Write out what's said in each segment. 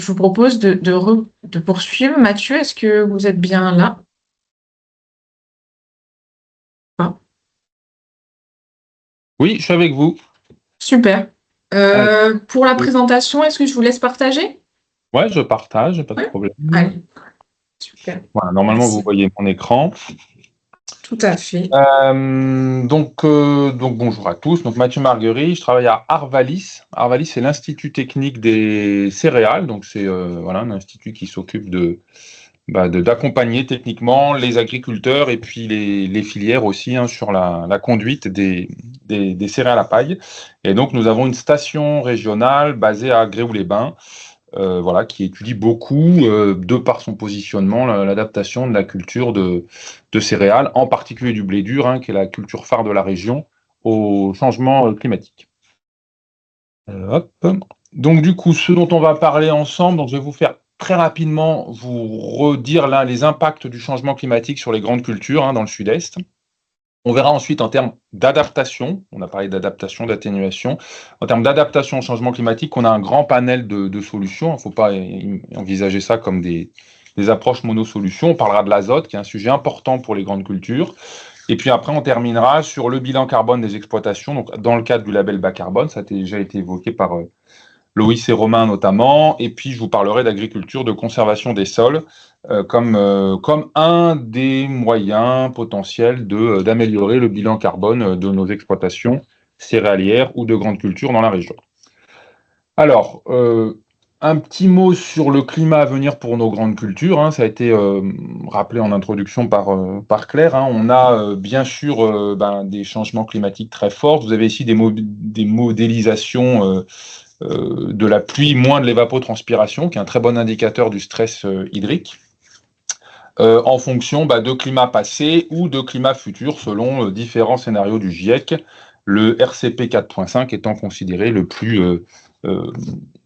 Je vous propose de poursuivre. Mathieu, est-ce que vous êtes bien là? Ah, Oui, je suis avec vous. super. Allez. Pour la Oui. présentation, est-ce que je vous laisse partager? Ouais, je partage, pas de Oui. problème. Allez, super. Voilà, normalement, vous Merci. voyez mon écran. Tout à fait. Donc, bonjour à tous. Donc, Mathieu Marguerie, je travaille à Arvalis. Arvalis, c'est l'Institut technique des céréales. Donc, c'est voilà, un institut qui s'occupe d'accompagner techniquement les agriculteurs et puis les filières aussi hein, sur la conduite des céréales à paille. Et donc, nous avons une station régionale basée à Gréoux-les-Bains. Voilà, qui étudie beaucoup, de par son positionnement, l'adaptation de la culture de céréales, en particulier du blé dur, hein, qui est la culture phare de la région, au changement climatique. Hop. Donc du coup, ce dont on va parler ensemble, donc je vais vous faire très rapidement vous redire là les impacts du changement climatique sur les grandes cultures hein, dans le sud-est. On verra ensuite en termes d'adaptation, on a parlé d'adaptation, d'atténuation, en termes d'adaptation au changement climatique, on a un grand panel de solutions, il ne faut pas envisager ça comme des approches monosolutions, on parlera de l'azote, qui est un sujet important pour les grandes cultures, et puis après on terminera sur le bilan carbone des exploitations, donc dans le cadre du label bas carbone, ça a déjà été évoqué par Loïs et Romain notamment, et puis je vous parlerai d'agriculture, de conservation des sols, comme un des moyens potentiels d'améliorer le bilan carbone de nos exploitations céréalières ou de grandes cultures dans la région. Alors, un petit mot sur le climat à venir pour nos grandes cultures, hein, ça a été rappelé en introduction par Claire, hein. On a bien sûr des changements climatiques très forts, vous avez ici des modélisations de la pluie moins de l'évapotranspiration, qui est un très bon indicateur du stress hydrique, en fonction de climats passés ou de climats futurs, selon différents scénarios du GIEC, le RCP 4.5 étant considéré le plus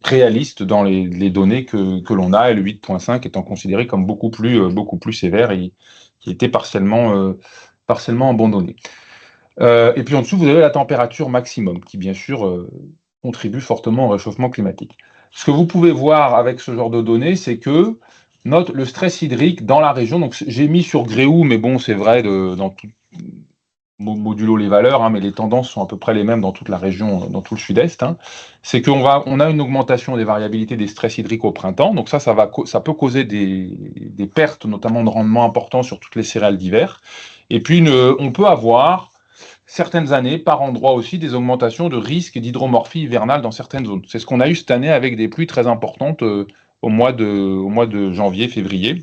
réaliste dans les données que l'on a, et le 8.5 étant considéré comme beaucoup plus sévère et qui était partiellement abandonné. Et puis en dessous, vous avez la température maximum, qui bien sûr contribue fortement au réchauffement climatique. Ce que vous pouvez voir avec ce genre de données, c'est que le stress hydrique dans la région, donc j'ai mis sur Gréoux, mais bon, c'est vrai dans tout, modulo les valeurs, hein, mais les tendances sont à peu près les mêmes dans toute la région, dans tout le sud-est, hein, c'est qu'on a une augmentation des variabilités des stress hydriques au printemps, donc ça peut causer des pertes, notamment de rendement importants sur toutes les céréales d'hiver, et puis on peut avoir certaines années, par endroit aussi, des augmentations de risque d'hydromorphie hivernale dans certaines zones. C'est ce qu'on a eu cette année avec des pluies très importantes au mois de janvier, février,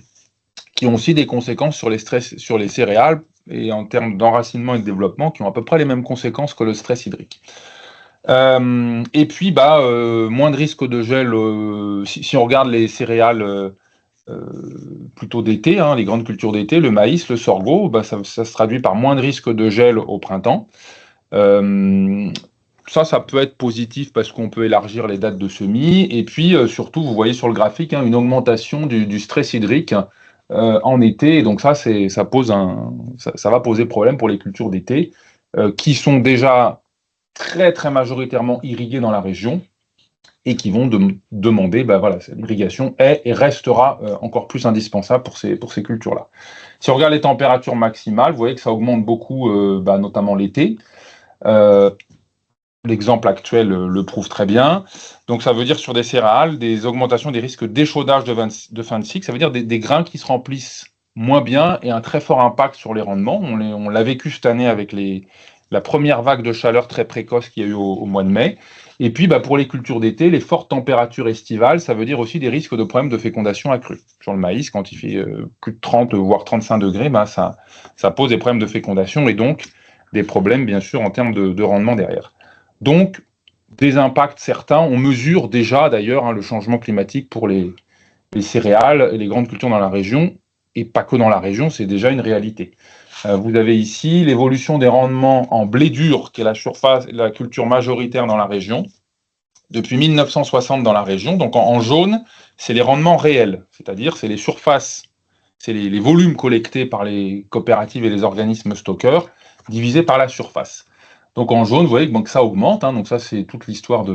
qui ont aussi des conséquences sur les céréales et en termes d'enracinement et de développement, qui ont à peu près les mêmes conséquences que le stress hydrique. Et puis, moins de risque de gel, si on regarde les céréales plutôt d'été, hein, les grandes cultures d'été, le maïs, le sorgho, ça se traduit par moins de risque de gel au printemps. Ça peut être positif parce qu'on peut élargir les dates de semis. Et puis, surtout, vous voyez sur le graphique, hein, une augmentation du stress hydrique en été. Et donc ça va poser problème pour les cultures d'été qui sont déjà très, très majoritairement irriguées dans la région et qui vont demander, l'irrigation est et restera encore plus indispensable pour ces cultures-là. Si on regarde les températures maximales, vous voyez que ça augmente beaucoup, notamment l'été. L'exemple actuel le prouve très bien. Donc ça veut dire sur des céréales, des augmentations des risques d'échaudage de fin de cycle, ça veut dire des grains qui se remplissent moins bien et un très fort impact sur les rendements. On l'a vécu cette année avec la première vague de chaleur très précoce qu'il y a eu au mois de mai. Et puis pour les cultures d'été, les fortes températures estivales, ça veut dire aussi des risques de problèmes de fécondation accrus. Sur le maïs, quand il fait plus de 30 voire 35 degrés, ça pose des problèmes de fécondation et donc des problèmes bien sûr en termes de rendement derrière. Donc, des impacts certains. On mesure déjà, d'ailleurs, hein, le changement climatique pour les céréales et les grandes cultures dans la région, et pas que dans la région, c'est déjà une réalité. Vous avez ici l'évolution des rendements en blé dur, qui est la culture majoritaire dans la région, depuis 1960 dans la région. Donc, en jaune, c'est les rendements réels, c'est-à-dire c'est les surfaces, c'est les volumes collectés par les coopératives et les organismes stockeurs, divisés par la surface. Donc en jaune, vous voyez que ça augmente, hein, donc ça c'est toute l'histoire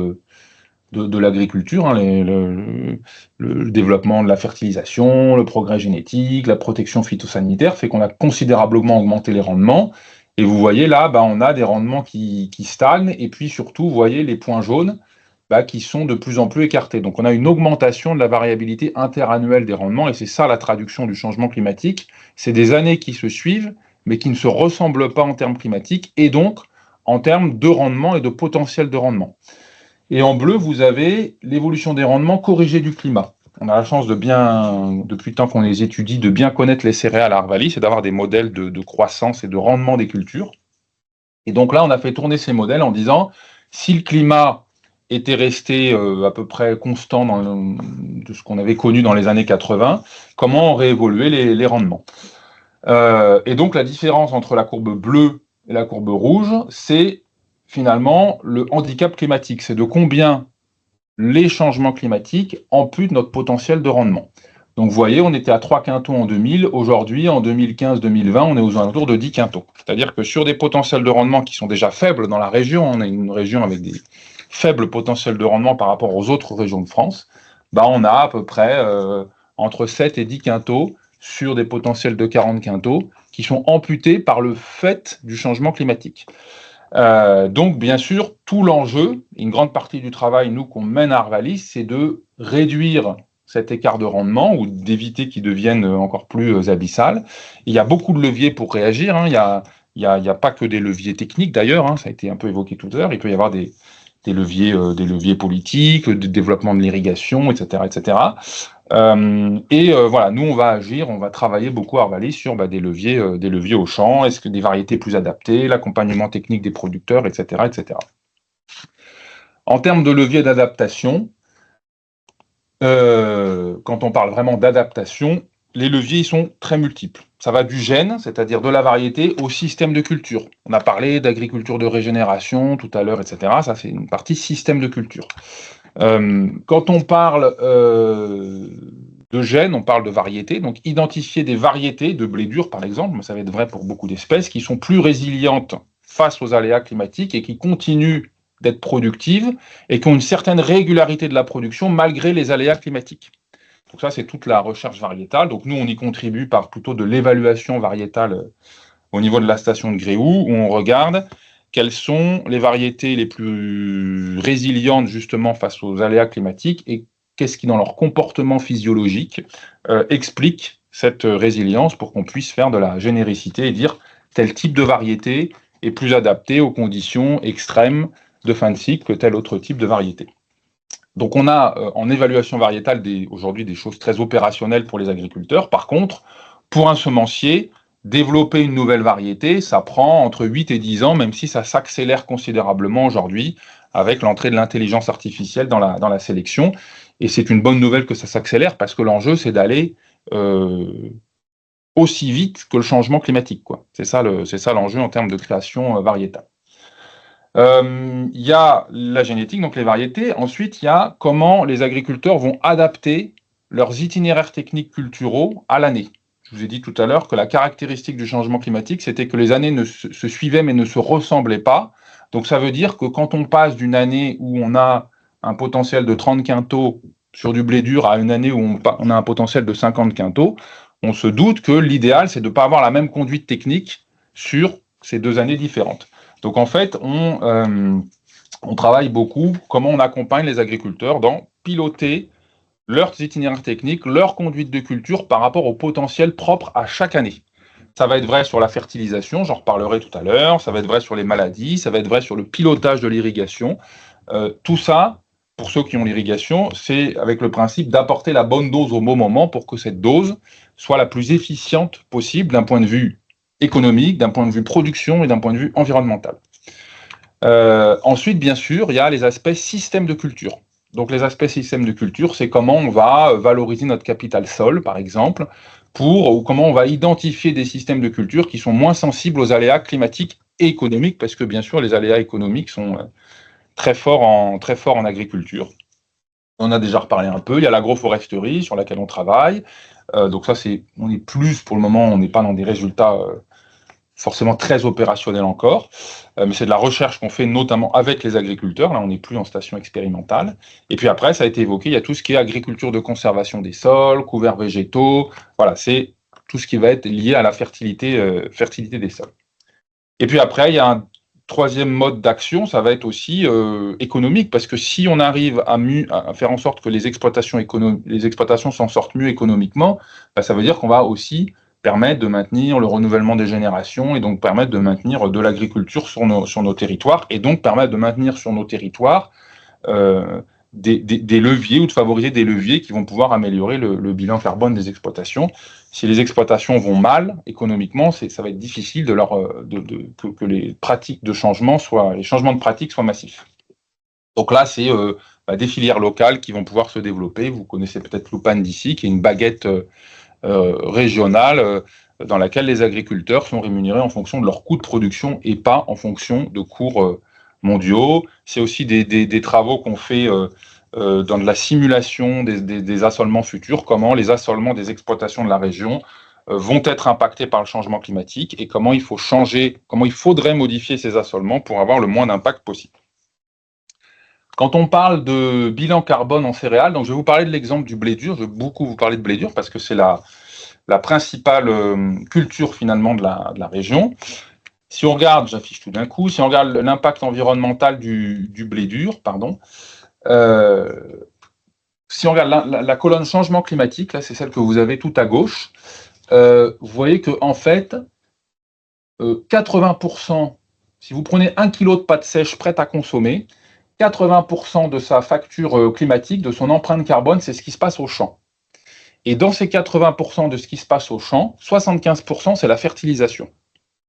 de l'agriculture, hein, le développement de la fertilisation, le progrès génétique, la protection phytosanitaire, fait qu'on a considérablement augmenté les rendements. Et vous voyez là, on a des rendements qui stagnent, et puis surtout, vous voyez les points jaunes qui sont de plus en plus écartés. Donc on a une augmentation de la variabilité interannuelle des rendements, et c'est ça la traduction du changement climatique. C'est des années qui se suivent, mais qui ne se ressemblent pas en termes climatiques, et donc en termes de rendement et de potentiel de rendement. Et en bleu, vous avez l'évolution des rendements corrigés du climat. On a la chance depuis le temps qu'on les étudie, de bien connaître les céréales à Arvalis et d'avoir des modèles de croissance et de rendement des cultures. Et donc là, on a fait tourner ces modèles en disant, si le climat était resté à peu près constant de ce qu'on avait connu dans les années 80, comment auraient évolué les rendements. Et donc la différence entre la courbe bleue et la courbe rouge, c'est finalement le handicap climatique. C'est de combien les changements climatiques amputent notre potentiel de rendement. Donc vous voyez, on était à 3 quintaux en 2000, aujourd'hui en 2015-2020, on est aux alentours de 10 quintaux. C'est-à-dire que sur des potentiels de rendement qui sont déjà faibles dans la région, on est une région avec des faibles potentiels de rendement par rapport aux autres régions de France, on a à peu près entre 7 et 10 quintaux sur des potentiels de 40 quintaux qui sont amputés par le fait du changement climatique. Donc, bien sûr, tout l'enjeu, une grande partie du travail, nous, qu'on mène à Arvalis, c'est de réduire cet écart de rendement ou d'éviter qu'il devienne encore plus abyssal. Il y a beaucoup de leviers pour réagir. Hein. Il y a pas que des leviers techniques, d'ailleurs. Hein. Ça a été un peu évoqué tout à l'heure. Il peut y avoir des leviers politiques, de développement de l'irrigation, etc., etc. Voilà, nous on va agir, on va travailler beaucoup à Arvalis sur des leviers au champ, est-ce que des variétés plus adaptées, l'accompagnement technique des producteurs, etc., etc. En termes de leviers d'adaptation, quand on parle vraiment d'adaptation, les leviers ils sont très multiples. Ça va du gène, c'est-à-dire de la variété, au système de culture. On a parlé d'agriculture de régénération tout à l'heure, etc. Ça, c'est une partie système de culture. Quand on parle de gènes, on parle de variétés. Donc, identifier des variétés de blé dur, par exemple, mais ça va être vrai pour beaucoup d'espèces, qui sont plus résilientes face aux aléas climatiques et qui continuent d'être productives et qui ont une certaine régularité de la production malgré les aléas climatiques. Donc ça, c'est toute la recherche variétale. Donc nous, on y contribue par plutôt de l'évaluation variétale au niveau de la station de Gréoux, où on regarde quelles sont les variétés les plus résilientes justement face aux aléas climatiques et qu'est-ce qui, dans leur comportement physiologique, explique cette résilience pour qu'on puisse faire de la généricité et dire tel type de variété est plus adapté aux conditions extrêmes de fin de cycle que tel autre type de variété. Donc on a en évaluation variétale aujourd'hui des choses très opérationnelles pour les agriculteurs. Par contre, pour un semencier, développer une nouvelle variété, ça prend entre 8 et 10 ans, même si ça s'accélère considérablement aujourd'hui avec l'entrée de l'intelligence artificielle dans la sélection. Et c'est une bonne nouvelle que ça s'accélère parce que l'enjeu, c'est d'aller aussi vite que le changement climatique, quoi. C'est ça l'enjeu en termes de création variétale. Il y a la génétique, donc les variétés. Ensuite, il y a comment les agriculteurs vont adapter leurs itinéraires techniques culturaux à l'année. Je vous ai dit tout à l'heure que la caractéristique du changement climatique, c'était que les années se suivaient mais ne se ressemblaient pas. Donc ça veut dire que quand on passe d'une année où on a un potentiel de 30 quintaux sur du blé dur à une année où on a un potentiel de 50 quintaux, on se doute que l'idéal, c'est de ne pas avoir la même conduite technique sur ces deux années différentes. Donc en fait, on travaille beaucoup comment on accompagne les agriculteurs dans piloter leurs itinéraires techniques, leur conduite de culture par rapport au potentiel propre à chaque année. Ça va être vrai sur la fertilisation, j'en reparlerai tout à l'heure, ça va être vrai sur les maladies, ça va être vrai sur le pilotage de l'irrigation. Tout ça, pour ceux qui ont l'irrigation, c'est avec le principe d'apporter la bonne dose au bon moment pour que cette dose soit la plus efficiente possible d'un point de vue économique, d'un point de vue production et d'un point de vue environnemental. Ensuite, bien sûr, il y a les aspects système de culture. Donc les aspects système de culture, c'est comment on va valoriser notre capital sol, par exemple, ou comment on va identifier des systèmes de culture qui sont moins sensibles aux aléas climatiques et économiques, parce que bien sûr, les aléas économiques sont très forts en agriculture. On a déjà reparlé un peu. Il y a l'agroforesterie sur laquelle on travaille. Donc ça, on est plus, pour le moment, on n'est pas dans des résultats forcément très opérationnel encore, mais c'est de la recherche qu'on fait notamment avec les agriculteurs. Là, on n'est plus en station expérimentale. Et puis après, ça a été évoqué, il y a tout ce qui est agriculture de conservation des sols, couverts végétaux. Voilà, c'est tout ce qui va être lié à la fertilité des sols. Et puis après, il y a un troisième mode d'action, ça va être aussi économique, parce que si on arrive à faire en sorte que les exploitations s'en sortent mieux économiquement, bah, ça veut dire qu'on va aussi permettre de maintenir le renouvellement des générations et donc permettre de maintenir de l'agriculture sur nos territoires et donc permettre de maintenir sur nos territoires des leviers ou de favoriser des leviers qui vont pouvoir améliorer le bilan carbone des exploitations. Si les exploitations vont mal économiquement, ça va être difficile que les pratiques de changement les changements de pratiques soient massifs. Donc là, c'est des filières locales qui vont pouvoir se développer. Vous connaissez peut-être Loupan d'ici, qui est une baguette régionale dans laquelle les agriculteurs sont rémunérés en fonction de leur coût de production et pas en fonction de cours mondiaux. C'est aussi des travaux qu'on fait dans de la simulation des assolements futurs, comment les assolements des exploitations de la région vont être impactés par le changement climatique et comment il faudrait modifier ces assolements pour avoir le moins d'impact possible. Quand on parle de bilan carbone en céréales, donc je vais vous parler de l'exemple du blé dur, je vais beaucoup vous parler de blé dur parce que c'est la principale culture finalement de la région. Si on regarde, j'affiche tout d'un coup, si on regarde l'impact environnemental du blé dur, si on regarde la colonne changement climatique, là c'est celle que vous avez tout à gauche, vous voyez que en fait, 80%, si vous prenez 1 kg de pâte sèche prête à consommer, 80% de sa facture climatique, de son empreinte carbone, c'est ce qui se passe au champ. Et dans ces 80% de ce qui se passe au champ, 75% c'est la fertilisation.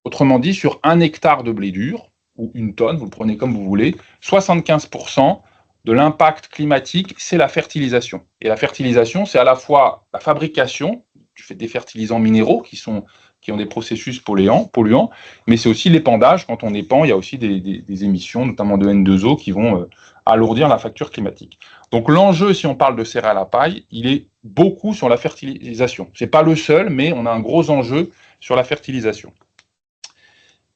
Autrement dit, sur 1 hectare de blé dur, ou 1 tonne, vous le prenez comme vous voulez, 75% de l'impact climatique, c'est la fertilisation. Et la fertilisation, c'est à la fois la fabrication des fertilisants minéraux qui ont des processus polluants, mais c'est aussi l'épandage. Quand on épand, il y a aussi des émissions, notamment de N2O, qui vont alourdir la facture climatique. Donc l'enjeu, si on parle de céréales à paille, il est beaucoup sur la fertilisation. Ce n'est pas le seul, mais on a un gros enjeu sur la fertilisation.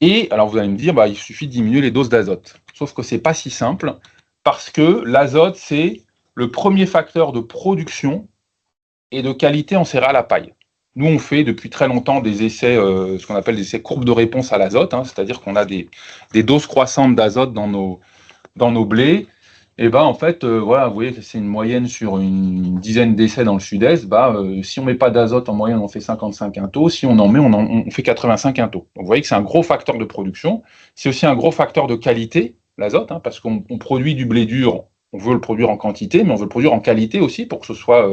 Et alors vous allez me dire, il suffit de diminuer les doses d'azote. Sauf que ce n'est pas si simple, parce que l'azote, c'est le premier facteur de production et de qualité en céréales à paille. Nous, on fait depuis très longtemps des essais, ce qu'on appelle des essais courbes de réponse à l'azote, c'est-à-dire qu'on a des doses croissantes d'azote dans nos blés. Et en fait, voilà, vous voyez que c'est une moyenne sur une dizaine d'essais dans le sud-est. Si on ne met pas d'azote, en moyenne, on fait 55 quintaux. Si on en met, on fait 85 quintaux. Donc, vous voyez que c'est un gros facteur de production. C'est aussi un gros facteur de qualité, l'azote, parce qu'on produit du blé dur, on veut le produire en quantité, mais on veut le produire en qualité aussi pour que ce soit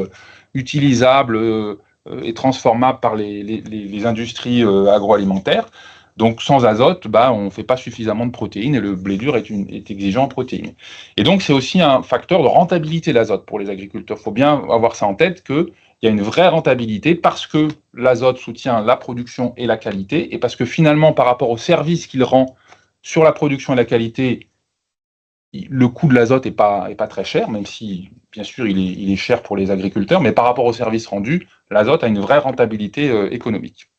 utilisable et transformable par les industries agroalimentaires. Donc sans azote, on ne fait pas suffisamment de protéines et le blé dur est exigeant en protéines. Et donc c'est aussi un facteur de rentabilité l'azote pour les agriculteurs. Il faut bien avoir ça en tête qu'il y a une vraie rentabilité parce que l'azote soutient la production et la qualité et parce que finalement par rapport au service qu'il rend sur la production et la qualité, le coût de l'azote n'est pas très cher, même si, bien sûr, il est cher pour les agriculteurs, mais par rapport au service rendu, l'azote a une vraie rentabilité économique.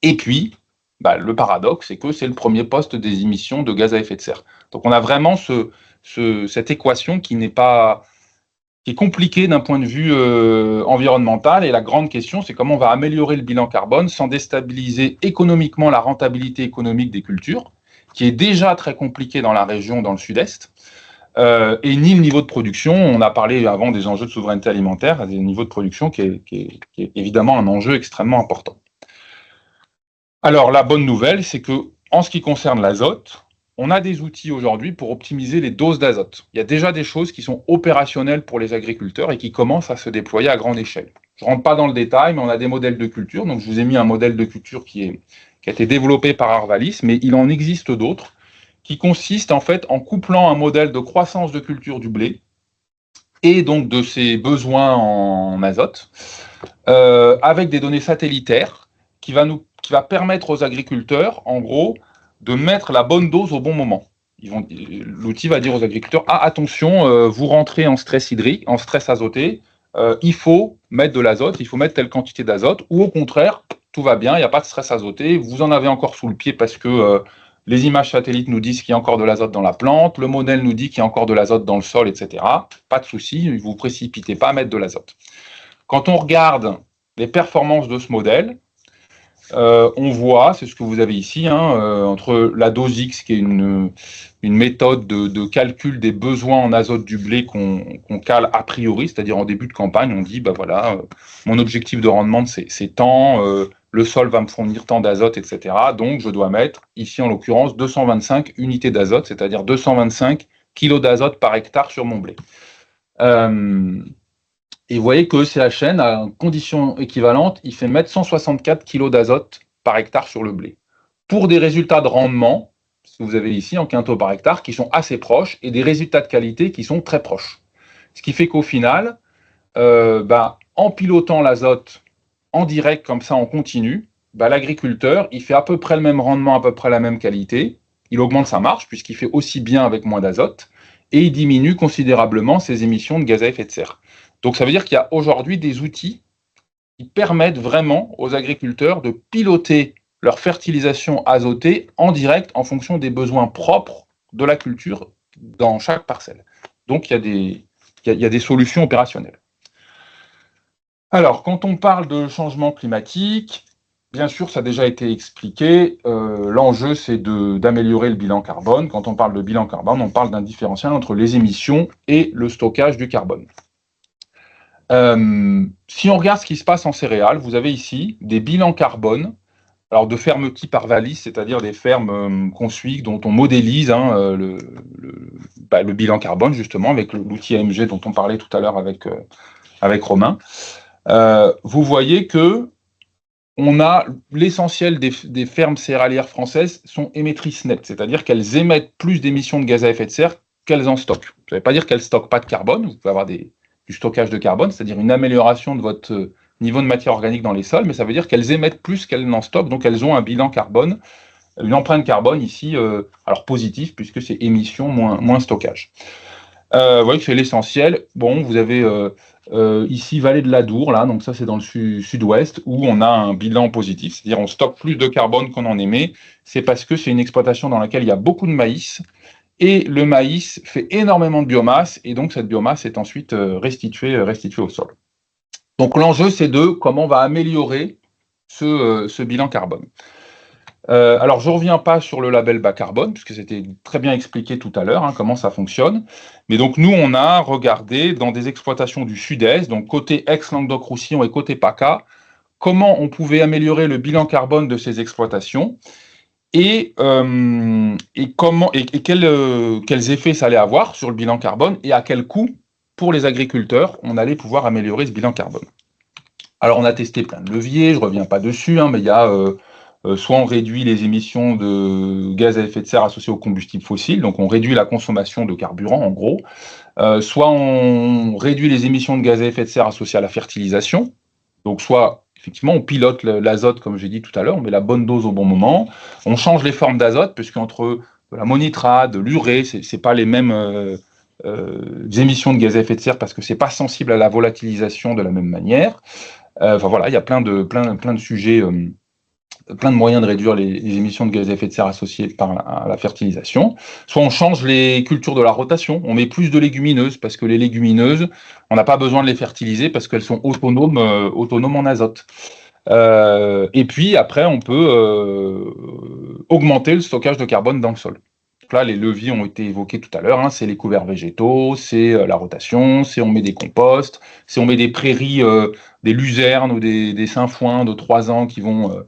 Et puis, le paradoxe, c'est que c'est le premier poste des émissions de gaz à effet de serre. Donc, on a vraiment cette équation qui est compliquée d'un point de vue environnemental, et la grande question, c'est comment on va améliorer le bilan carbone sans déstabiliser économiquement la rentabilité économique des cultures, qui est déjà très compliqué dans la région, dans le sud-est, et ni le niveau de production. On a parlé avant des enjeux de souveraineté alimentaire, des niveaux de production qui est évidemment un enjeu extrêmement important. Alors, la bonne nouvelle, c'est que en ce qui concerne l'azote, on a des outils aujourd'hui pour optimiser les doses d'azote. Il y a déjà des choses qui sont opérationnelles pour les agriculteurs et qui commencent à se déployer à grande échelle. Je ne rentre pas dans le détail, mais on a des modèles de culture. Donc, je vous ai mis un modèle de culture qui a été développé par Arvalis, mais il en existe d'autres, qui consistent en fait en couplant un modèle de croissance de culture du blé et donc de ses besoins en azote, avec des données satellitaires qui va permettre aux agriculteurs, en gros, de mettre la bonne dose au bon moment. L'outil va dire aux agriculteurs, attention, vous rentrez en stress hydrique, en stress azoté, il faut mettre de l'azote, il faut mettre telle quantité d'azote, ou au contraire, tout va bien, il n'y a pas de stress azoté, vous en avez encore sous le pied parce que les images satellites nous disent qu'il y a encore de l'azote dans la plante, le modèle nous dit qu'il y a encore de l'azote dans le sol, etc. Pas de souci, ne vous précipitez pas à mettre de l'azote. Quand on regarde les performances de ce modèle, on voit, c'est ce que vous avez ici, entre la dose X, qui est une méthode de calcul des besoins en azote du blé qu'on cale a priori, c'est-à-dire en début de campagne, on dit, mon objectif de rendement, c'est tant, le sol va me fournir tant d'azote, etc. Donc, je dois mettre, ici en l'occurrence, 225 unités d'azote, c'est-à-dire 225 kilos d'azote par hectare sur mon blé. Et vous voyez que CHN, à condition équivalente, il fait mettre 164 kg d'azote par hectare sur le blé. Pour des résultats de rendement, ce que vous avez ici en quintaux par hectare, qui sont assez proches, et des résultats de qualité qui sont très proches. Ce qui fait qu'au final, en pilotant l'azote en direct comme ça, en continu, l'agriculteur, il fait à peu près le même rendement, à peu près la même qualité, il augmente sa marge, puisqu'il fait aussi bien avec moins d'azote, et il diminue considérablement ses émissions de gaz à effet de serre. Donc ça veut dire qu'il y a aujourd'hui des outils qui permettent vraiment aux agriculteurs de piloter leur fertilisation azotée en direct en fonction des besoins propres de la culture dans chaque parcelle. Donc il y a des solutions opérationnelles. Alors, quand on parle de changement climatique, bien sûr, ça a déjà été expliqué, l'enjeu c'est d'améliorer le bilan carbone. Quand on parle de bilan carbone, on parle d'un différentiel entre les émissions et le stockage du carbone. Si on regarde ce qui se passe en céréales, vous avez ici des bilans carbone, alors de fermes type Arvalis, c'est-à-dire des fermes qu'on suit, dont on modélise le bilan carbone, justement, avec l'outil AMG dont on parlait tout à l'heure avec Romain. Vous voyez que on a l'essentiel des fermes céréalières françaises sont émettrices nettes, c'est-à-dire qu'elles émettent plus d'émissions de gaz à effet de serre qu'elles en stockent. Ça ne veut pas dire qu'elles ne stockent pas de carbone, vous pouvez avoir du stockage de carbone, c'est-à-dire une amélioration de votre niveau de matière organique dans les sols, mais ça veut dire qu'elles émettent plus qu'elles n'en stockent, donc elles ont un bilan carbone, une empreinte carbone ici, alors positive, puisque c'est émission moins stockage. Vous voyez que c'est l'essentiel. Bon, vous avez ici Vallée de l'Adour, là, donc ça c'est dans le sud-ouest, où on a un bilan positif, c'est-à-dire on stocke plus de carbone qu'on en émet. C'est parce que c'est une exploitation dans laquelle il y a beaucoup de maïs, et le maïs fait énormément de biomasse, et donc cette biomasse est ensuite restituée au sol. Donc l'enjeu, c'est de comment on va améliorer ce bilan carbone. Alors, je ne reviens pas sur le label bas carbone, puisque c'était très bien expliqué tout à l'heure, comment ça fonctionne. Mais donc, nous, on a regardé dans des exploitations du sud-est, donc côté Aix-Languedoc-Roussillon et côté PACA, comment on pouvait améliorer le bilan carbone de ces exploitations et quels effets ça allait avoir sur le bilan carbone et à quel coût, pour les agriculteurs, on allait pouvoir améliorer ce bilan carbone. Alors, on a testé plein de leviers, je ne reviens pas dessus, mais il y a... soit on réduit les émissions de gaz à effet de serre associées aux combustibles fossiles, donc on réduit la consommation de carburant en gros, soit on réduit les émissions de gaz à effet de serre associées à la fertilisation, donc soit effectivement on pilote l'azote comme j'ai dit tout à l'heure, on met la bonne dose au bon moment, on change les formes d'azote, puisqu'entre de l'ammonitrate, de l'urée, c'est pas les mêmes émissions de gaz à effet de serre parce que c'est pas sensible à la volatilisation de la même manière. Voilà, il y a plein de sujets, plein de moyens de réduire les émissions de gaz à effet de serre associées à la fertilisation. Soit on change les cultures de la rotation, on met plus de légumineuses, parce que les légumineuses, on n'a pas besoin de les fertiliser parce qu'elles sont autonomes en azote. Et puis après, on peut augmenter le stockage de carbone dans le sol. Donc là, les leviers ont été évoqués tout à l'heure, c'est les couverts végétaux, c'est la rotation, c'est on met des composts, c'est on met des prairies, des luzernes ou des sainfoins de 3 ans qui vont...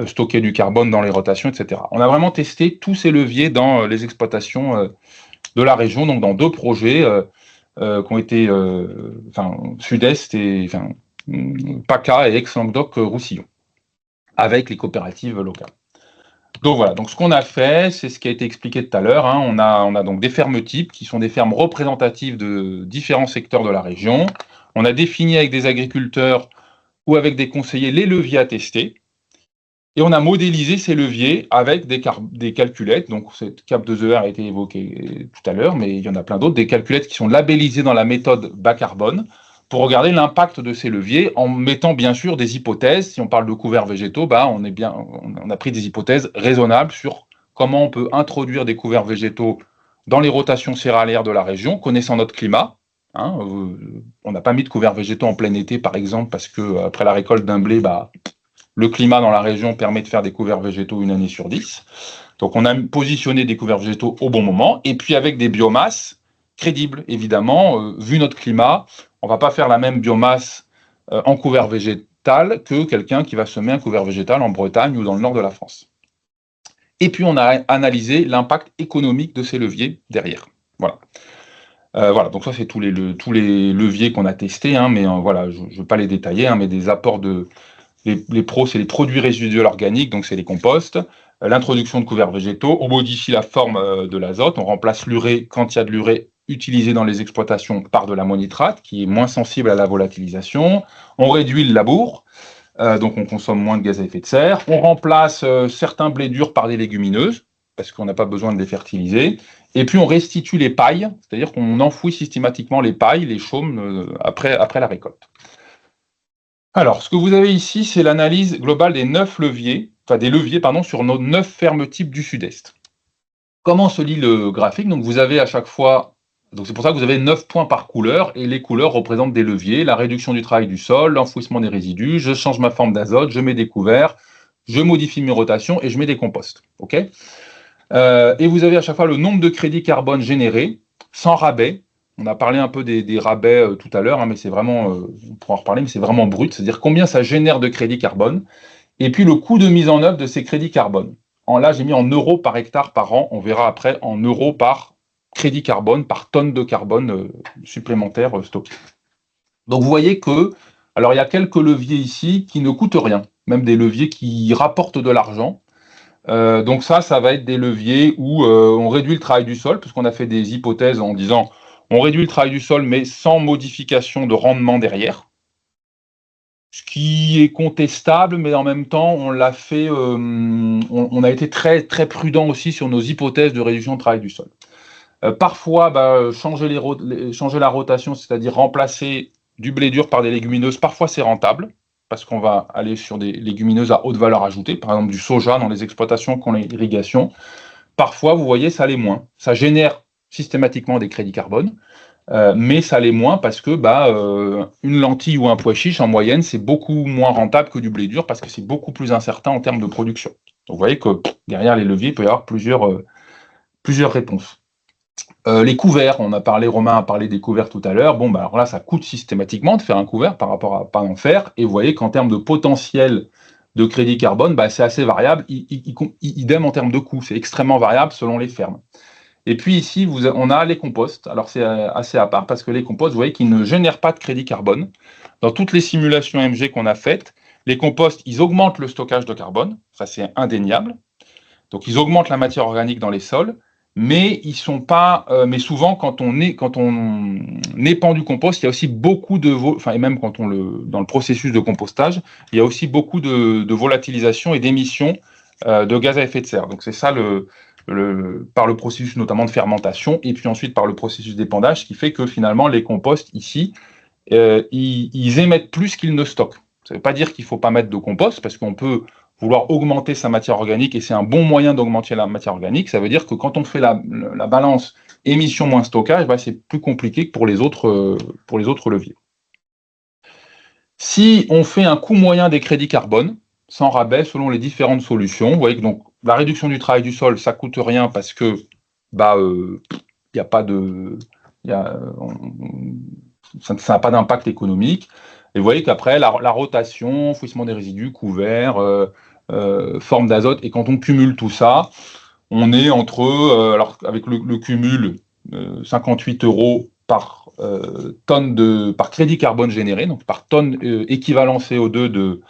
stocker du carbone dans les rotations, etc. On a vraiment testé tous ces leviers dans les exploitations de la région, donc dans 2 projets qui ont été Sud-Est et PACA et Aix-Languedoc-Roussillon, avec les coopératives locales. Donc voilà, donc ce qu'on a fait, c'est ce qui a été expliqué tout à l'heure, on a donc des fermes types qui sont des fermes représentatives de différents secteurs de la région. On a défini avec des agriculteurs ou avec des conseillers les leviers à tester. Et on a modélisé ces leviers avec des calculettes. Donc, cette CAP2ER a été évoquée tout à l'heure, mais il y en a plein d'autres. Des calculettes qui sont labellisées dans la méthode bas carbone pour regarder l'impact de ces leviers en mettant bien sûr des hypothèses. Si on parle de couverts végétaux, on a pris des hypothèses raisonnables sur comment on peut introduire des couverts végétaux dans les rotations céréalières de la région, connaissant notre climat. Hein, on n'a pas mis de couverts végétaux en plein été, par exemple, parce que après la récolte d'un blé, le climat dans la région permet de faire des couverts végétaux une année sur 10. Donc on a positionné des couverts végétaux au bon moment, et puis avec des biomasses crédibles, évidemment, vu notre climat, on ne va pas faire la même biomasse en couvert végétal que quelqu'un qui va semer un couvert végétal en Bretagne ou dans le nord de la France. Et puis on a analysé l'impact économique de ces leviers derrière. Voilà. Voilà, donc ça c'est tous les leviers qu'on a testés, hein, mais voilà, je ne veux pas les détailler, hein, mais des apports de les pros, c'est les produits résiduels organiques, donc c'est les composts, l'introduction de couverts végétaux, on modifie la forme de l'azote, on remplace l'urée quand il y a de l'urée utilisée dans les exploitations par de l'ammonitrate, qui est moins sensible à la volatilisation, on réduit le labour, donc on consomme moins de gaz à effet de serre, on remplace certains blés durs par des légumineuses, parce qu'on n'a pas besoin de les fertiliser, et puis on restitue les pailles, c'est-à-dire qu'on enfouit systématiquement les pailles, les chaumes, après la récolte. Alors, ce que vous avez ici, c'est l'analyse globale des 9 leviers, des leviers, sur nos 9 fermes types du Sud-Est. Comment se lit le graphique? Donc, vous avez à chaque fois, donc c'est pour ça que vous avez 9 points par couleur, et les couleurs représentent des leviers, la réduction du travail du sol, l'enfouissement des résidus, je change ma forme d'azote, je mets des couverts, je modifie mes rotations et je mets des composts. Ok? Et vous avez à chaque fois le nombre de crédits carbone générés, sans rabais. On a parlé un peu des rabais tout à l'heure, hein, mais c'est vraiment, on pourra en reparler, mais c'est vraiment brut, c'est-à-dire combien ça génère de crédits carbone, et puis le coût de mise en œuvre de ces crédits carbone. Là, j'ai mis en euros par hectare par an, on verra après en euros par crédit carbone, par tonne de carbone supplémentaire stocké. Donc vous voyez que, alors il y a quelques leviers ici qui ne coûtent rien, même des leviers qui rapportent de l'argent. Donc ça va être des leviers où on réduit le travail du sol, puisqu'on a fait des hypothèses en disant on réduit le travail du sol, mais sans modification de rendement derrière. Ce qui est contestable, mais en même temps, on l'a fait, on a été très, très prudent aussi sur nos hypothèses de réduction de travail du sol. Parfois, changer la rotation, c'est-à-dire remplacer du blé dur par des légumineuses, parfois c'est rentable, parce qu'on va aller sur des légumineuses à haute valeur ajoutée, par exemple du soja dans les exploitations qui ont l'irrigation. Parfois, vous voyez, ça l'est moins. Ça génère systématiquement des crédits carbone, mais ça l'est moins parce que une lentille ou un pois chiche, en moyenne, c'est beaucoup moins rentable que du blé dur parce que c'est beaucoup plus incertain en termes de production. Donc vous voyez que derrière les leviers, il peut y avoir plusieurs réponses. Les couverts, Romain a parlé des couverts tout à l'heure. Bon, alors là, ça coûte systématiquement de faire un couvert par rapport à pas en faire. Et vous voyez qu'en termes de potentiel de crédit carbone, c'est assez variable. Idem en termes de coût, c'est extrêmement variable selon les fermes. Et puis ici, on a les composts. Alors c'est assez à part parce que les composts, vous voyez qu'ils ne génèrent pas de crédit carbone. Dans toutes les simulations MG qu'on a faites, les composts, ils augmentent le stockage de carbone. Ça, c'est indéniable. Donc ils augmentent la matière organique dans les sols. Mais ils sont pas. Mais souvent, quand on épand du compost, il y a aussi beaucoup et même dans le processus de compostage, il y a aussi beaucoup de volatilisation et d'émissions de gaz à effet de serre. Donc c'est ça par le processus notamment de fermentation et puis ensuite par le processus d'épandage, qui fait que finalement les composts ici, ils émettent plus qu'ils ne stockent. Ça ne veut pas dire qu'il ne faut pas mettre de compost, parce qu'on peut vouloir augmenter sa matière organique, et c'est un bon moyen d'augmenter la matière organique. Ça veut dire que quand on fait la balance émission moins stockage, c'est plus compliqué que pour les autres leviers. Si on fait un coût moyen des crédits carbone, sans rabais, selon les différentes solutions, vous voyez que donc, la réduction du travail du sol, ça ne coûte rien parce que y a pas de... ça n'a pas d'impact économique. Et vous voyez qu'après, la rotation, enfouissement des résidus, couverts, forme d'azote, et quand on cumule tout ça, on est entre, alors avec le cumul, 58 € par par crédit carbone généré, donc par tonne équivalent CO2 de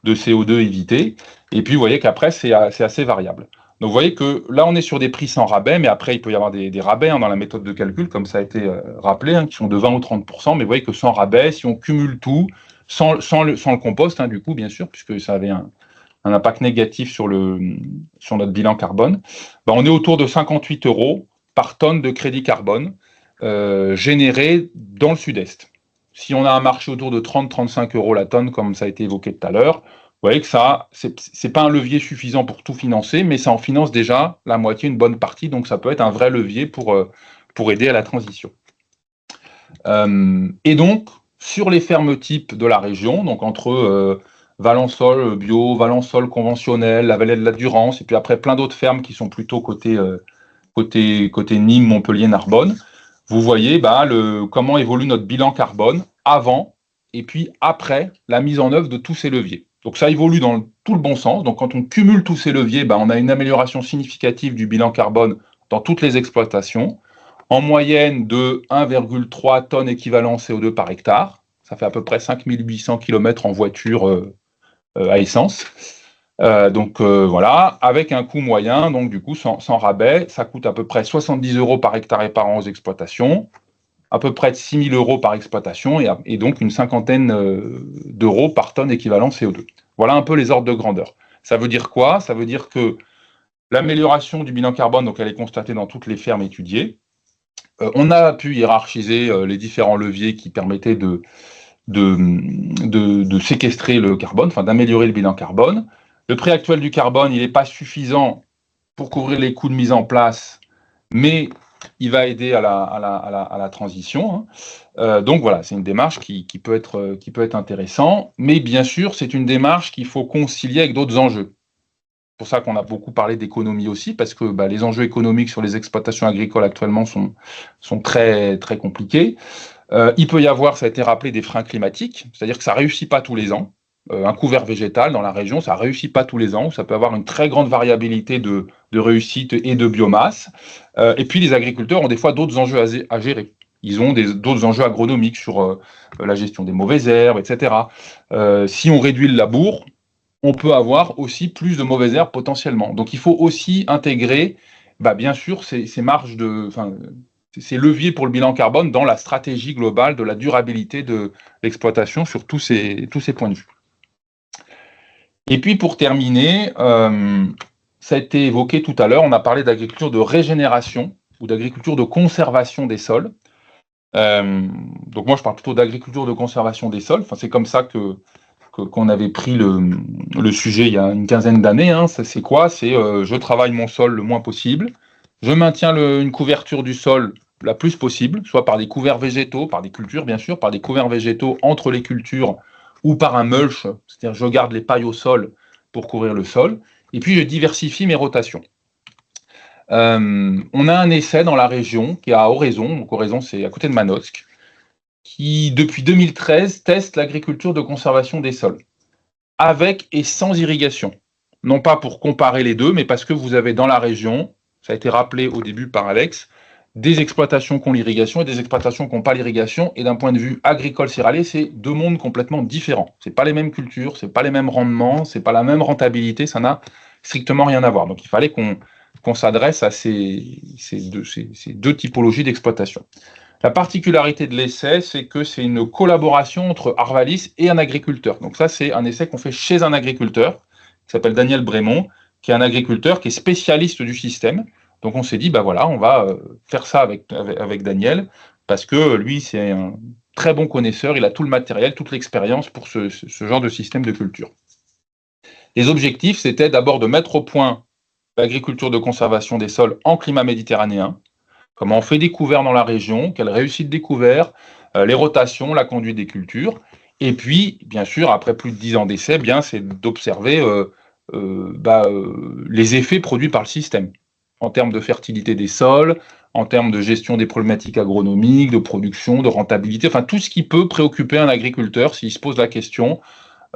CO2 évité. Et puis vous voyez qu'après, c'est assez variable. Donc vous voyez que là, on est sur des prix sans rabais, mais après, il peut y avoir des rabais dans la méthode de calcul, comme ça a été rappelé, qui sont de 20 ou 30%, mais vous voyez que sans rabais, si on cumule tout, sans le compost, du coup, bien sûr, puisque ça avait un impact négatif sur notre bilan carbone, on est autour de 58 € par tonne de crédit carbone généré dans le Sud-Est. si on a un marché autour de 30-35 euros la tonne, comme ça a été évoqué tout à l'heure, vous voyez que ça, c'est pas un levier suffisant pour tout financer, mais ça en finance déjà la moitié, une bonne partie, donc ça peut être un vrai levier pour aider à la transition. Et donc, sur les fermes types de la région, donc entre Valençol bio, Valençol conventionnel, la vallée de la Durance, et puis après plein d'autres fermes qui sont plutôt côté Nîmes, Montpellier, Narbonne, vous voyez comment évolue notre bilan carbone avant et puis après la mise en œuvre de tous ces leviers. Donc ça évolue dans tout le bon sens. Donc quand on cumule tous ces leviers, on a une amélioration significative du bilan carbone dans toutes les exploitations, en moyenne de 1,3 tonnes équivalent CO2 par hectare. Ça fait à peu près 5800 km en voiture à essence. Voilà, avec un coût moyen, donc du coup sans rabais, ça coûte à peu près 70 euros par hectare et par an aux exploitations, à peu près de 6 000 euros par exploitation et donc une cinquantaine d'euros par tonne équivalent CO2. Voilà un peu les ordres de grandeur. Ça veut dire quoi? Ça veut dire que l'amélioration du bilan carbone, donc elle est constatée dans toutes les fermes étudiées. On a pu hiérarchiser les différents leviers qui permettaient de séquestrer le carbone, enfin d'améliorer le bilan carbone. Le prix actuel du carbone, il n'est pas suffisant pour couvrir les coûts de mise en place, mais il va aider à la transition. Donc voilà, c'est une démarche qui peut être intéressante, mais bien sûr, c'est une démarche qu'il faut concilier avec d'autres enjeux. C'est pour ça qu'on a beaucoup parlé d'économie aussi, parce que les enjeux économiques sur les exploitations agricoles actuellement sont très, très compliqués. Il peut y avoir, ça a été rappelé, des freins climatiques, c'est-à-dire que ça ne réussit pas tous les ans. Un couvert végétal dans la région, ça ne réussit pas tous les ans, ça peut avoir une très grande variabilité de réussite et de biomasse. Et puis les agriculteurs ont des fois d'autres enjeux à gérer. Ils ont d'autres enjeux agronomiques sur la gestion des mauvaises herbes, etc. Si on réduit le labour, on peut avoir aussi plus de mauvaises herbes potentiellement. Donc il faut aussi intégrer, bien sûr, ces marges ces leviers pour le bilan carbone dans la stratégie globale de la durabilité de l'exploitation sur tous ces points de vue. Et puis pour terminer, ça a été évoqué tout à l'heure, on a parlé d'agriculture de régénération ou d'agriculture de conservation des sols. Donc moi je parle plutôt d'agriculture de conservation des sols, c'est comme ça qu'on avait pris le sujet il y a une quinzaine d'années. C'est quoi? C'est je travaille mon sol le moins possible, je maintiens une couverture du sol la plus possible, soit par des couverts végétaux, par des cultures bien sûr, par des couverts végétaux entre les cultures ou par un mulch, c'est-à-dire je garde les pailles au sol pour couvrir le sol, et puis je diversifie mes rotations. On a un essai dans la région qui est à Oraison, donc Oraison c'est à côté de Manosque, qui depuis 2013 teste l'agriculture de conservation des sols, avec et sans irrigation. Non pas pour comparer les deux, mais parce que vous avez dans la région, ça a été rappelé au début par Alex, des exploitations qui ont l'irrigation et des exploitations qui n'ont pas l'irrigation, et d'un point de vue agricole céréalier, c'est deux mondes complètement différents. C'est pas les mêmes cultures, c'est pas les mêmes rendements, c'est pas la même rentabilité, ça n'a strictement rien à voir. Donc il fallait qu'on s'adresse à ces deux typologies d'exploitation. La particularité de l'essai, c'est que c'est une collaboration entre Arvalis et un agriculteur. Donc ça, c'est un essai qu'on fait chez un agriculteur, qui s'appelle Daniel Brémond, qui est un agriculteur qui est spécialiste du système. Donc on s'est dit, voilà, on va faire ça avec Daniel, parce que lui, c'est un très bon connaisseur, il a tout le matériel, toute l'expérience pour ce genre de système de culture. Les objectifs, c'était d'abord de mettre au point l'agriculture de conservation des sols en climat méditerranéen, comment on fait des couverts dans la région, quelle réussite des couverts, les rotations, la conduite des cultures. Et puis, bien sûr, après plus de 10 ans d'essai, c'est d'observer les effets produits par le système, en termes de fertilité des sols, en termes de gestion des problématiques agronomiques, de production, de rentabilité, tout ce qui peut préoccuper un agriculteur s'il se pose la question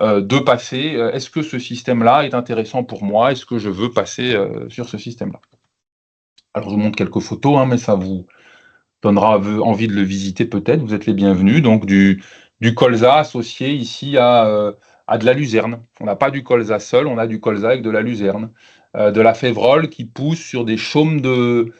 de passer, est-ce que ce système-là est intéressant pour moi? Est-ce que je veux passer sur ce système-là? Alors, je vous montre quelques photos, mais ça vous donnera envie de le visiter peut-être. Vous êtes les bienvenus. Donc, du colza associé ici à de la luzerne. On n'a pas du colza seul, on a du colza avec de la luzerne. De la févrole qui pousse sur des chaumes de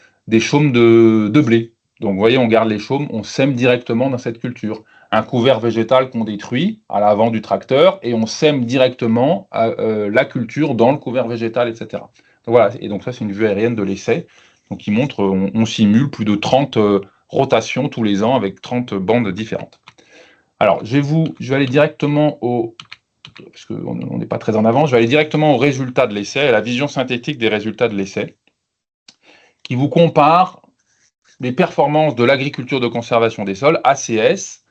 blé. Donc, vous voyez, on garde les chaumes, on sème directement dans cette culture. Un couvert végétal qu'on détruit à l'avant du tracteur et on sème directement la culture dans le couvert végétal, etc. Donc, voilà. Et donc, ça, c'est une vue aérienne de l'essai. Donc, il montre, on simule plus de 30 rotations tous les ans avec 30 bandes différentes. Alors, je vais aller directement parce qu'on n'est pas très en avant, je vais aller directement au résultat de l'essai, à la vision synthétique des résultats de l'essai, qui vous compare les performances de l'agriculture de conservation des sols, ACS,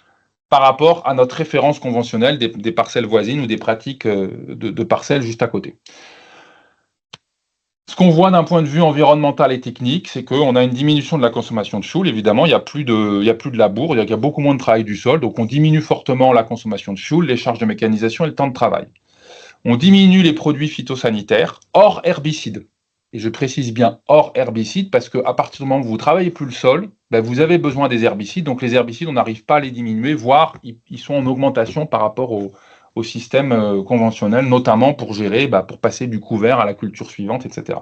par rapport à notre référence conventionnelle des parcelles voisines ou des pratiques de parcelles juste à côté. Ce qu'on voit d'un point de vue environnemental et technique, c'est qu'on a une diminution de la consommation de fioul. Évidemment, il n'y a plus de labour, il y a beaucoup moins de travail du sol, donc on diminue fortement la consommation de fioul, les charges de mécanisation et le temps de travail. On diminue les produits phytosanitaires hors herbicides. Et je précise bien hors herbicides parce qu'à partir du moment où vous ne travaillez plus le sol, ben vous avez besoin des herbicides. Donc les herbicides, on n'arrive pas à les diminuer, voire ils sont en augmentation par rapport au système conventionnel, notamment pour gérer, pour passer du couvert à la culture suivante, etc.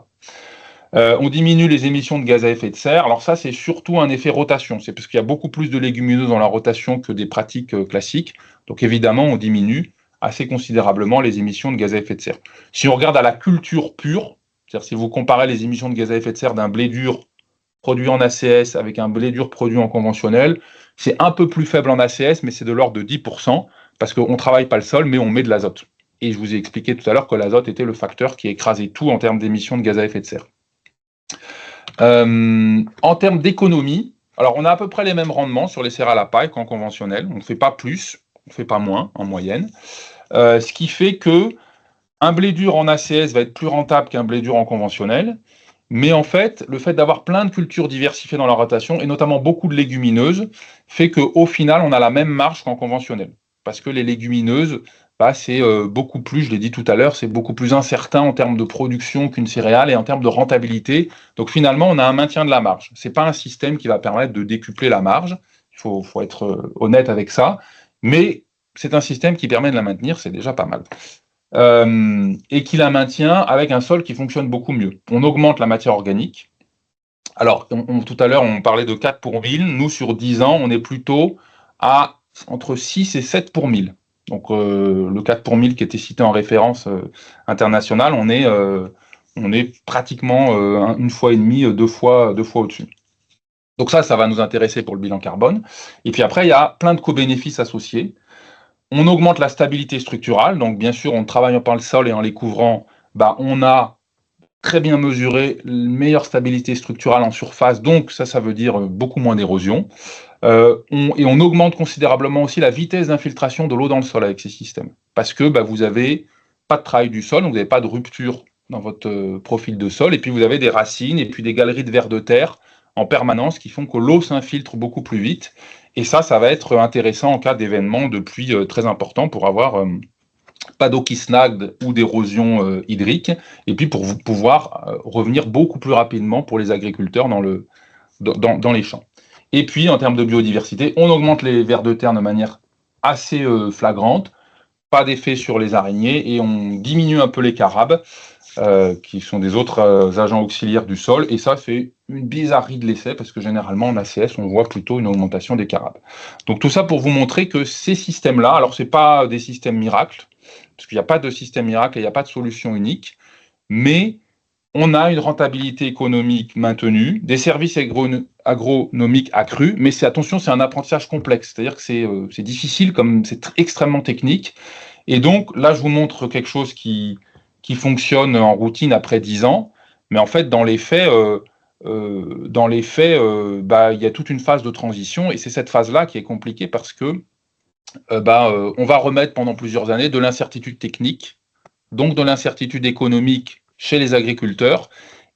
On diminue les émissions de gaz à effet de serre. Alors ça, c'est surtout un effet rotation. C'est parce qu'il y a beaucoup plus de légumineuses dans la rotation que des pratiques classiques. Donc évidemment, on diminue assez considérablement les émissions de gaz à effet de serre. Si on regarde à la culture pure, c'est-à-dire si vous comparez les émissions de gaz à effet de serre d'un blé dur produit en ACS avec un blé dur produit en conventionnel, c'est un peu plus faible en ACS, mais c'est de l'ordre de 10%, parce qu'on ne travaille pas le sol, mais on met de l'azote. Et je vous ai expliqué tout à l'heure que l'azote était le facteur qui écrasait tout en termes d'émissions de gaz à effet de serre. En termes d'économie, alors on a à peu près les mêmes rendements sur les céréales à paille qu'en conventionnel. On ne fait pas plus, on ne fait pas moins en moyenne. Ce qui fait que un blé dur en ACS va être plus rentable qu'un blé dur en conventionnel. Mais en fait, le fait d'avoir plein de cultures diversifiées dans la rotation, et notamment beaucoup de légumineuses, fait qu'au final, on a la même marge qu'en conventionnel. Parce que les légumineuses, c'est beaucoup plus, je l'ai dit tout à l'heure, c'est beaucoup plus incertain en termes de production qu'une céréale et en termes de rentabilité. Donc finalement, on a un maintien de la marge. Ce n'est pas un système qui va permettre de décupler la marge. Il faut être honnête avec ça. Mais c'est un système qui permet de la maintenir, c'est déjà pas mal. Et qui la maintient avec un sol qui fonctionne beaucoup mieux. On augmente la matière organique. Alors, tout à l'heure, on parlait de 4 pour 1000. Nous, sur 10 ans, on est plutôt à entre 6 et 7 pour 1000. Donc, le 4 pour 1000 qui était cité en référence internationale, on est pratiquement une fois et demie, deux fois au-dessus. Donc ça va nous intéresser pour le bilan carbone. Et puis après, il y a plein de co-bénéfices associés. On augmente la stabilité structurale, donc bien sûr, en travaillant par le sol et en les couvrant, on a très bien mesuré une meilleure stabilité structurale en surface, donc ça veut dire beaucoup moins d'érosion. Et on augmente considérablement aussi la vitesse d'infiltration de l'eau dans le sol avec ces systèmes, parce que vous n'avez pas de travail du sol, donc vous n'avez pas de rupture dans votre profil de sol, et puis vous avez des racines et puis des galeries de vers de terre en permanence qui font que l'eau s'infiltre beaucoup plus vite. Et ça va être intéressant en cas d'événements de pluie très importants pour avoir pas d'eau qui snague ou d'érosion hydrique, et puis pour pouvoir revenir beaucoup plus rapidement pour les agriculteurs dans les champs. Et puis, en termes de biodiversité, on augmente les vers de terre de manière assez flagrante, pas d'effet sur les araignées, et on diminue un peu les carabes, qui sont des autres agents auxiliaires du sol, et ça, c'est une bizarrerie de l'essai, parce que généralement, en ACS, on voit plutôt une augmentation des carabes. Donc tout ça pour vous montrer que ces systèmes-là, alors ce n'est pas des systèmes miracles, parce qu'il n'y a pas de système miracle et il n'y a pas de solution unique, mais on a une rentabilité économique maintenue, des services agronomiques accrus, mais attention, c'est un apprentissage complexe, c'est-à-dire que c'est difficile, comme c'est extrêmement technique, et donc là, je vous montre quelque chose qui fonctionne en routine après 10 ans, mais en fait, dans les faits, il y a toute une phase de transition, et c'est cette phase-là qui est compliquée parce que on va remettre pendant plusieurs années de l'incertitude technique, donc de l'incertitude économique chez les agriculteurs,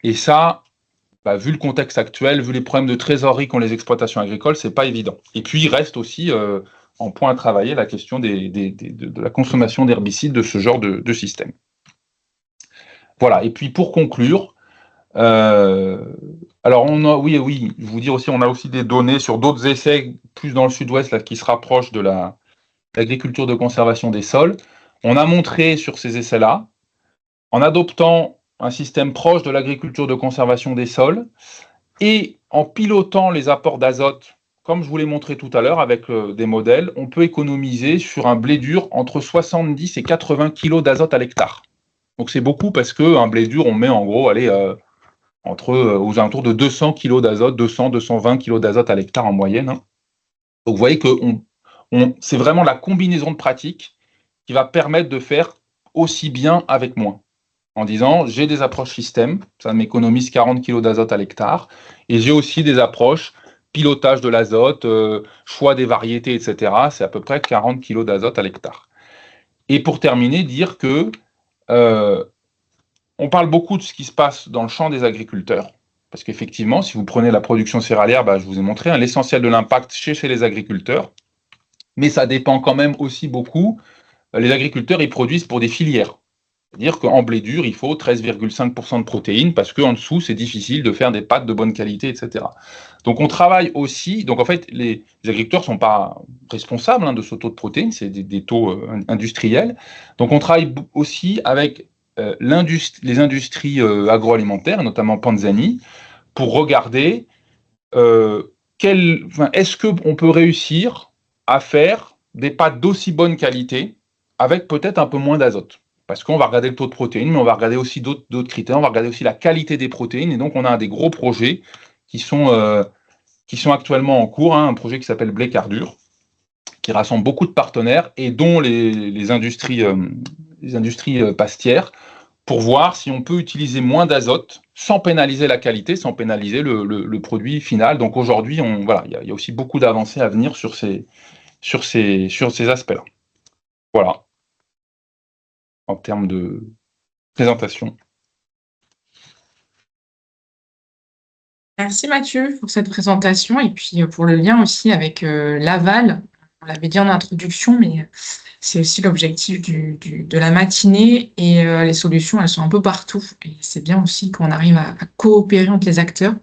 et ça, vu le contexte actuel, vu les problèmes de trésorerie qu'ont les exploitations agricoles, c'est pas évident. Et puis, il reste aussi en point à travailler la question de la consommation d'herbicides de ce genre de système. Voilà, et puis pour conclure, alors oui, je vous dire aussi, on a aussi des données sur d'autres essais, plus dans le sud-ouest, là, qui se rapprochent de l'agriculture de conservation des sols. On a montré sur ces essais-là, en adoptant un système proche de l'agriculture de conservation des sols et en pilotant les apports d'azote, comme je vous l'ai montré tout à l'heure avec des modèles, on peut économiser sur un blé dur entre 70 et 80 kg d'azote à l'hectare. Donc c'est beaucoup parce qu'un blé dur, on met en gros, aux alentours de 200 kg d'azote, 200-220 kg d'azote à l'hectare en moyenne. Donc vous voyez qu'on C'est vraiment la combinaison de pratiques qui va permettre de faire aussi bien avec moins. En disant, j'ai des approches système, ça m'économise 40 kg d'azote à l'hectare, et j'ai aussi des approches pilotage de l'azote, choix des variétés, etc. C'est à peu près 40 kg d'azote à l'hectare. Et pour terminer, dire que on parle beaucoup de ce qui se passe dans le champ des agriculteurs, parce qu'effectivement, si vous prenez la production céréalière, je vous ai montré, l'essentiel de l'impact chez les agriculteurs, mais ça dépend quand même aussi beaucoup. Les agriculteurs, ils produisent pour des filières. C'est-à-dire qu'en blé dur, il faut 13,5% de protéines parce qu'en dessous, c'est difficile de faire des pâtes de bonne qualité, etc. Donc, on travaille aussi. Donc, en fait, les agriculteurs ne sont pas responsables de ce taux de protéines, c'est des taux industriels. Donc, on travaille aussi avec les industries agroalimentaires, notamment Panzani, pour regarder est-ce qu'on peut réussir à faire des pâtes d'aussi bonne qualité avec peut-être un peu moins d'azote. Parce qu'on va regarder le taux de protéines, mais on va regarder aussi d'autres critères, on va regarder aussi la qualité des protéines, et donc on a des gros projets qui sont actuellement en cours, un projet qui s'appelle Blé Cardure, qui rassemble beaucoup de partenaires, et dont les industries pastières, pour voir si on peut utiliser moins d'azote sans pénaliser la qualité, sans pénaliser le produit final. Donc aujourd'hui, il y a aussi beaucoup d'avancées à venir sur ces aspects-là. Voilà, en termes de présentation. Merci Mathieu pour cette présentation et puis pour le lien aussi avec l'aval. On l'avait dit en introduction, mais c'est aussi l'objectif de la matinée et les solutions, elles sont un peu partout. Et c'est bien aussi qu'on arrive à coopérer entre les acteurs